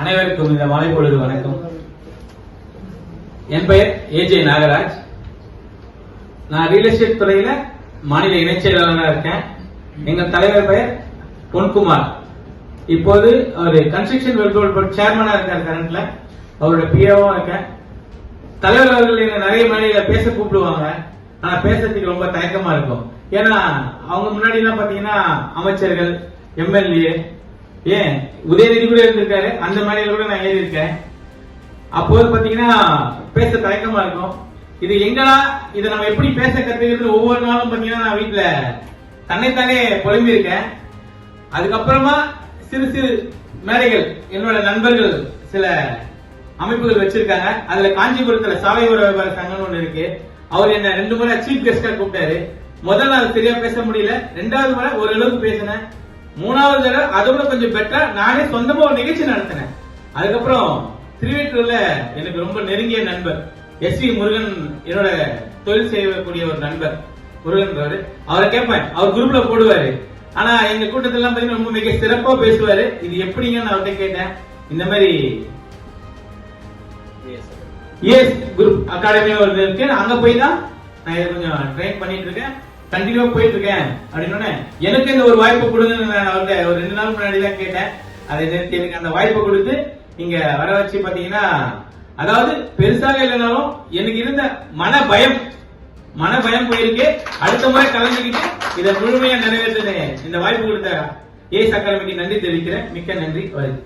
அனைவருக்கும் இந்த மாலை பொழுது வணக்கம். என் பெயர் ஏஜே நாகராஜ். நான் ரியல் எஸ்டேட் துறையில மாநில இணைச் செயலாளராக இருக்கேன். எங்கள் தலைவர் பெயர் பொன்குமார். இப்போது அவர் கன்ஸ்ட்ரக்ஷன் வெல்ஃபேர் போர்டு சேர்மனா இருக்கார். கரண்ட்ல அவரோட பிஏவும் இருக்கேன். தலைவர் அவர்கள் என்ன நிறைய மேடையில பேச கூப்பிடுவாங்க. ஆனா பேசுறதுக்கு ரொம்ப தயக்கமா இருக்கும். ஏன்னா அவங்க முன்னாடி எல்லாம் பாத்தீங்கன்னா அமைச்சர்கள், எம்எல்ஏ, ஏன் உதயநிதி கூட இருந்திருக்காரு. அந்த மேடையில கூட நான் ஏறி இருக்கேன். அப்போது பாத்தீங்கன்னா பேச தயக்கமா இருக்கும். இது எங்களா இதை நம்ம எப்படி பேச கத்துக்கிறது ஒவ்வொரு நாளும் பாத்தீங்கன்னா நான் வீட்டுல தன்னைத்தானே புலம்பி இருக்கேன். அதுக்கப்புறமா சிறு சிறு மேடைகள் என்னோட நண்பர்கள் சில அமைப்புகள் வச்சிருக்காங்க. அதுல காஞ்சிபுரத்துல சாலை வியாபார சங்கம் ஒண்ணு இருக்கு. அவர் என்ன 2 முறை சீஃப் கெஸ்டா கூப்பிட்டாரு. முதல் நாள் சரியா பேச முடியல, 2வது முறை ஓரளவுக்கு பேசினேன், 3வது தடவை அதோட கொஞ்சம் பெட்டரா நானே சொந்தமா ஒரு நிகழ்ச்சி நடத்தினேன். அதுக்கப்புறம் திருவேற்றூர்ல எனக்கு ரொம்ப நெருங்கிய நண்பர் எஸ்.வி. முருகன், என்னோட தொழில் செய்யக்கூடிய ஒரு நண்பர் முருகன். அவரை கேட்பேன், அவர் குரூப்ல போடுவாரு. ஆனா எங்க கூட்டத்திலாம் பாத்தீங்கன்னா ரொம்ப மிக சிறப்பா பேசுவாரு. இது எப்படிங்க நான் அவர்கிட்ட கேட்டேன். இந்த மாதிரி எஸ் குரூப் அகாடமி ஒரு இருக்கு, அங்க போய் தான் நான் இதை கொஞ்சம் ட்ரெயின் பண்ணிட்டு இருக்கேன், கண்டினியூவா போயிட்டு இருக்கேன் அப்படின்னு. எனக்கு இந்த ஒரு வாய்ப்பு கொடுங்க நான் அவர்கிட்ட ஒரு 2 நாள் முன்னாடி தான் கேட்டேன். அதை நிறுத்தி எனக்கு அந்த வாய்ப்பை கொடுத்து நீங்க வர வச்சு பாத்தீங்கன்னா, அதாவது பெருசாக இல்லைனாலும் எனக்கு இருந்த மன பயம் போயிருக்கு. அடுத்த முறை கலந்துக்கிட்டு இதை முழுமையா நிறைவேற்ற இந்த வாய்ப்பு கொடுத்த ஏஎஸ் அகாடமிக்கு நன்றி தெரிவிக்கிறேன். மிக்க நன்றி. வருது.